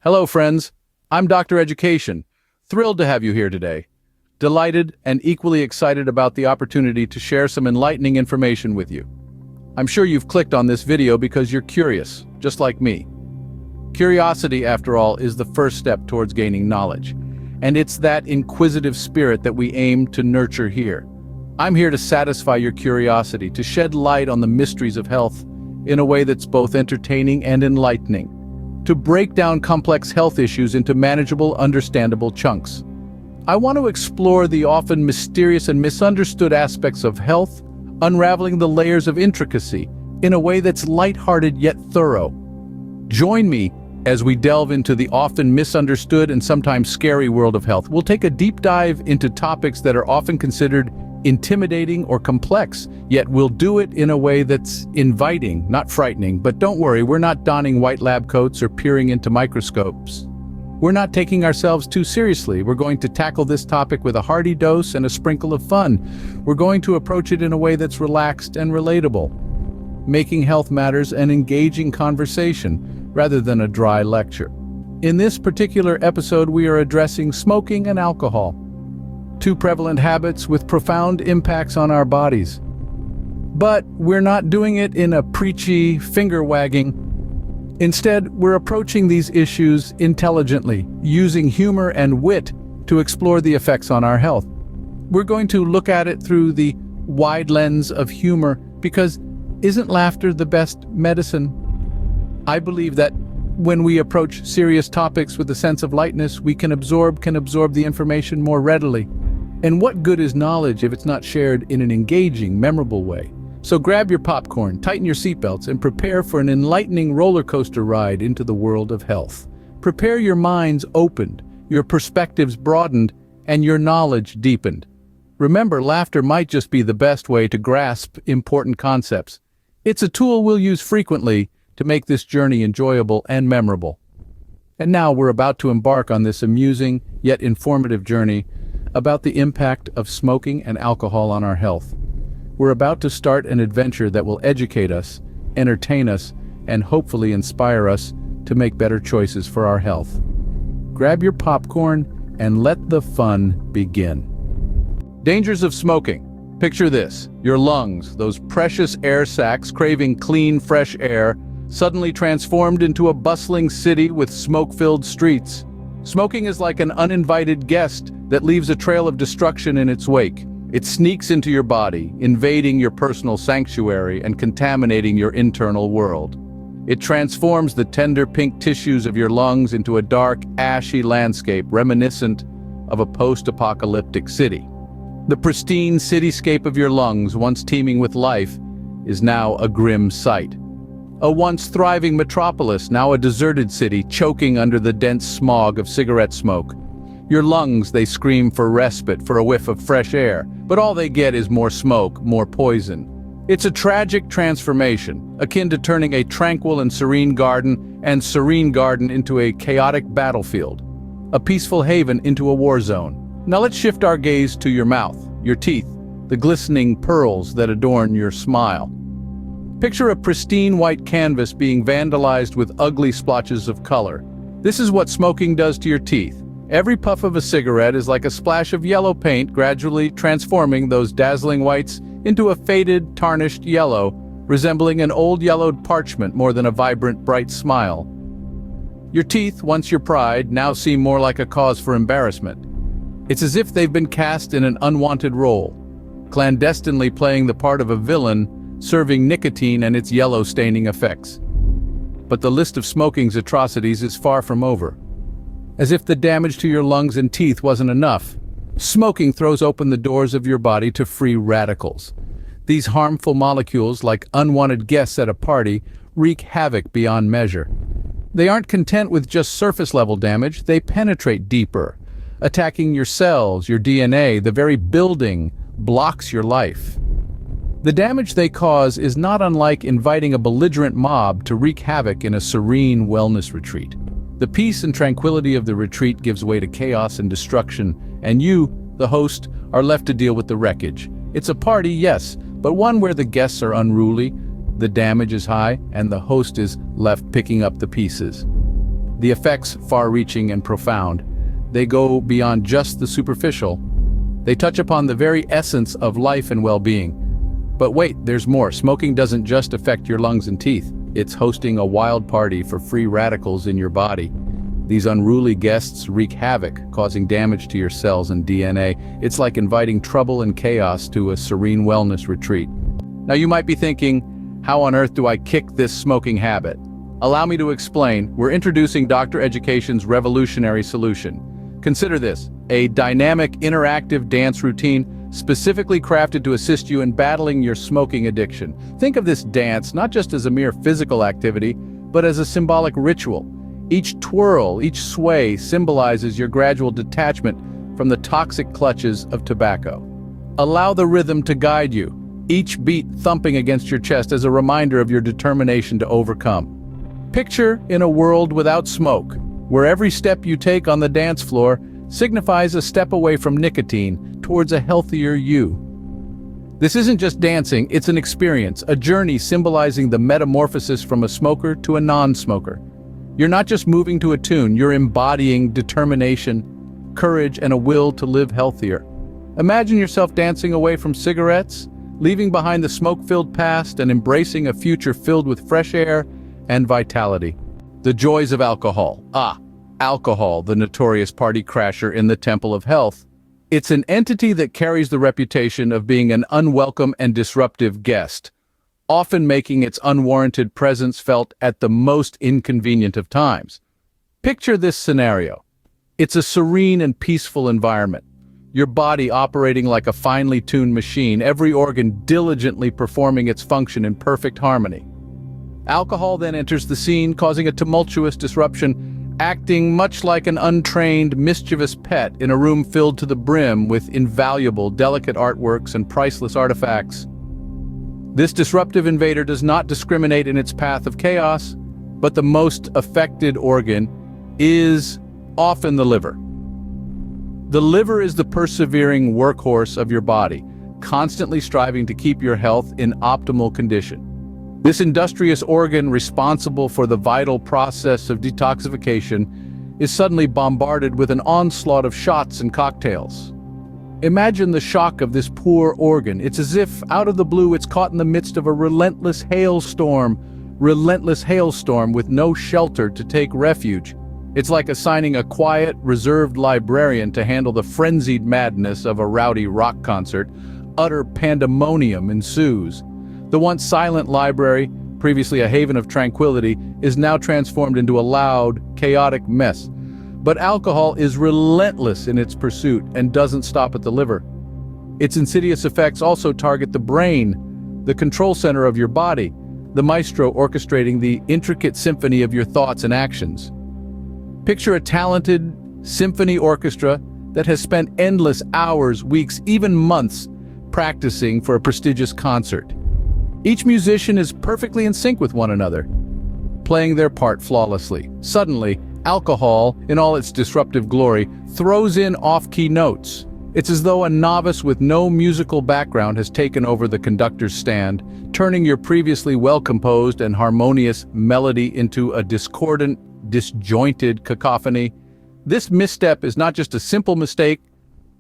Hello, friends. I'm Dr. Education. Thrilled to have you here today. Delighted and equally excited about the opportunity to share some enlightening information with you. I'm sure you've clicked on this video because you're curious, just like me. Curiosity, after all, is the first step towards gaining knowledge. And it's that inquisitive spirit that we aim to nurture here. I'm here to satisfy your curiosity, to shed light on the mysteries of health in a way that's both entertaining and enlightening. To break down complex health issues into manageable, understandable chunks. I want to explore the often mysterious and misunderstood aspects of health, unraveling the layers of intricacy in a way that's lighthearted yet thorough. Join me as we delve into the often misunderstood and sometimes scary world of health. We'll take a deep dive into topics that are often considered intimidating or complex, yet we'll do it in a way that's inviting, not frightening. But don't worry, we're not donning white lab coats or peering into microscopes. We're not taking ourselves too seriously. We're going to tackle this topic with a hearty dose and a sprinkle of fun. We're going to approach it in a way that's relaxed and relatable, making health matters an engaging conversation rather than a dry lecture. In this particular episode, we are addressing smoking and alcohol, two prevalent habits with profound impacts on our bodies. But we're not doing it in a preachy, finger-wagging. Instead, we're approaching these issues intelligently, using humor and wit to explore the effects on our health. We're going to look at it through the wide lens of humor, because isn't laughter the best medicine? I believe that when we approach serious topics with a sense of lightness, we can absorb the information more readily. And what good is knowledge if it's not shared in an engaging, memorable way? So grab your popcorn, tighten your seatbelts, and prepare for an enlightening roller coaster ride into the world of health. Prepare your minds opened, your perspectives broadened, and your knowledge deepened. Remember, laughter might just be the best way to grasp important concepts. It's a tool we'll use frequently to make this journey enjoyable and memorable. And now we're about to embark on this amusing yet informative journey about the impact of smoking and alcohol on our health. We're about to start an adventure that will educate us, entertain us, and hopefully inspire us to make better choices for our health. Grab your popcorn and let the fun begin. Dangers of smoking. Picture this: your lungs, those precious air sacs craving clean, fresh air, suddenly transformed into a bustling city with smoke-filled streets. Smoking is like an uninvited guest that leaves a trail of destruction in its wake. It sneaks into your body, invading your personal sanctuary and contaminating your internal world. It transforms the tender pink tissues of your lungs into a dark, ashy landscape reminiscent of a post-apocalyptic city. The pristine cityscape of your lungs, once teeming with life, is now a grim sight. A once thriving metropolis, now a deserted city choking under the dense smog of cigarette smoke. Your lungs, they scream for respite, for a whiff of fresh air, but all they get is more smoke, more poison. It's a tragic transformation, akin to turning a tranquil and serene garden into a chaotic battlefield, a peaceful haven into a war zone. Now let's shift our gaze to your mouth, your teeth, the glistening pearls that adorn your smile. Picture a pristine white canvas being vandalized with ugly splotches of color. This is what smoking does to your teeth. Every puff of a cigarette is like a splash of yellow paint, gradually transforming those dazzling whites into a faded, tarnished yellow, resembling an old yellowed parchment more than a vibrant, bright smile. Your teeth, once your pride, now seem more like a cause for embarrassment. It's as if they've been cast in an unwanted role, clandestinely playing the part of a villain, serving nicotine and its yellow-staining effects. But the list of smoking's atrocities is far from over. As if the damage to your lungs and teeth wasn't enough, smoking throws open the doors of your body to free radicals. These harmful molecules, like unwanted guests at a party, wreak havoc beyond measure. They aren't content with just surface-level damage, they penetrate deeper, attacking your cells, your DNA, the very building blocks your life. The damage they cause is not unlike inviting a belligerent mob to wreak havoc in a serene wellness retreat. The peace and tranquility of the retreat gives way to chaos and destruction, and you, the host, are left to deal with the wreckage. It's a party, yes, but one where the guests are unruly, the damage is high, and the host is left picking up the pieces. The effects far-reaching and profound. They go beyond just the superficial. They touch upon the very essence of life and well-being. But wait, there's more. Smoking doesn't just affect your lungs and teeth. It's hosting a wild party for free radicals in your body. These unruly guests wreak havoc, causing damage to your cells and DNA. It's like inviting trouble and chaos to a serene wellness retreat. Now you might be thinking, how on earth do I kick this smoking habit? Allow me to explain. We're introducing Dr. Education's revolutionary solution. Consider this, a dynamic, interactive dance routine specifically crafted to assist you in battling your smoking addiction. Think of this dance not just as a mere physical activity, but as a symbolic ritual. Each twirl, each sway symbolizes your gradual detachment from the toxic clutches of tobacco. Allow the rhythm to guide you, each beat thumping against your chest as a reminder of your determination to overcome. Picture in a world without smoke, where every step you take on the dance floor signifies a step away from nicotine towards a healthier you. This isn't just dancing, it's an experience, a journey symbolizing the metamorphosis from a smoker to a non-smoker. You're not just moving to a tune, you're embodying determination, courage, and a will to live healthier. Imagine yourself dancing away from cigarettes, leaving behind the smoke-filled past and embracing a future filled with fresh air and vitality. The joys of alcohol. Alcohol, the notorious party crasher in the temple of health. It's an entity that carries the reputation of being an unwelcome and disruptive guest, often making its unwarranted presence felt at the most inconvenient of times. Picture this scenario. It's a serene and peaceful environment. Your body operating like a finely tuned machine, every organ diligently performing its function in perfect harmony. Alcohol then enters the scene, causing a tumultuous disruption, acting much like an untrained, mischievous pet in a room filled to the brim with invaluable, delicate artworks and priceless artifacts. This disruptive invader does not discriminate in its path of chaos, but the most affected organ is often the liver. The liver is the persevering workhorse of your body, constantly striving to keep your health in optimal condition. This industrious organ responsible for the vital process of detoxification is suddenly bombarded with an onslaught of shots and cocktails. Imagine the shock of this poor organ. It's as if, out of the blue, it's caught in the midst of a relentless hailstorm with no shelter to take refuge. It's like assigning a quiet, reserved librarian to handle the frenzied madness of a rowdy rock concert. Utter pandemonium ensues. The once silent library, previously a haven of tranquility, is now transformed into a loud, chaotic mess. But alcohol is relentless in its pursuit and doesn't stop at the liver. Its insidious effects also target the brain, the control center of your body, the maestro orchestrating the intricate symphony of your thoughts and actions. Picture a talented symphony orchestra that has spent endless hours, weeks, even months practicing for a prestigious concert. Each musician is perfectly in sync with one another, playing their part flawlessly. Suddenly, alcohol, in all its disruptive glory, throws in off-key notes. It's as though a novice with no musical background has taken over the conductor's stand, turning your previously well-composed and harmonious melody into a discordant, disjointed cacophony. This misstep is not just a simple mistake,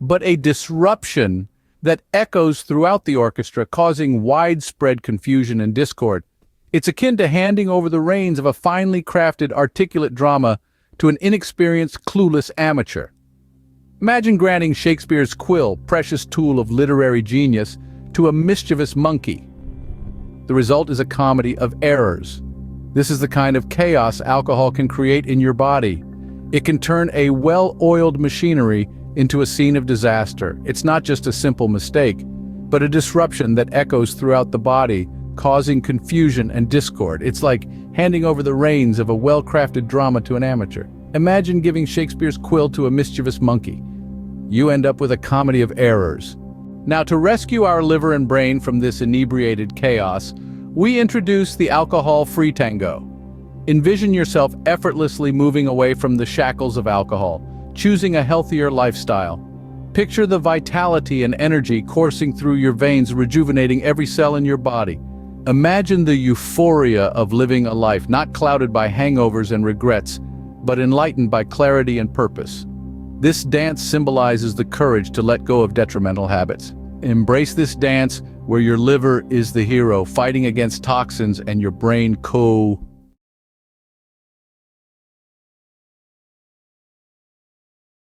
but a disruption that echoes throughout the orchestra, causing widespread confusion and discord. It's akin to handing over the reins of a finely crafted, articulate drama to an inexperienced, clueless amateur. Imagine granting Shakespeare's quill, precious tool of literary genius, to a mischievous monkey. The result is a comedy of errors. This is the kind of chaos alcohol can create in your body. It can turn a well-oiled machinery into a scene of disaster. It's not just a simple mistake, but a disruption that echoes throughout the body, causing confusion and discord. It's like handing over the reins of a well-crafted drama to an amateur. Imagine giving Shakespeare's quill to a mischievous monkey. You end up with a comedy of errors. Now, to rescue our liver and brain from this inebriated chaos, we introduce the alcohol-free tango. Envision yourself effortlessly moving away from the shackles of alcohol, choosing a healthier lifestyle. Picture the vitality and energy coursing through your veins, rejuvenating every cell in your body. Imagine the euphoria of living a life not clouded by hangovers and regrets, but enlightened by clarity and purpose. This dance symbolizes the courage to let go of detrimental habits. Embrace this dance where your liver is the hero, fighting against toxins and your brain co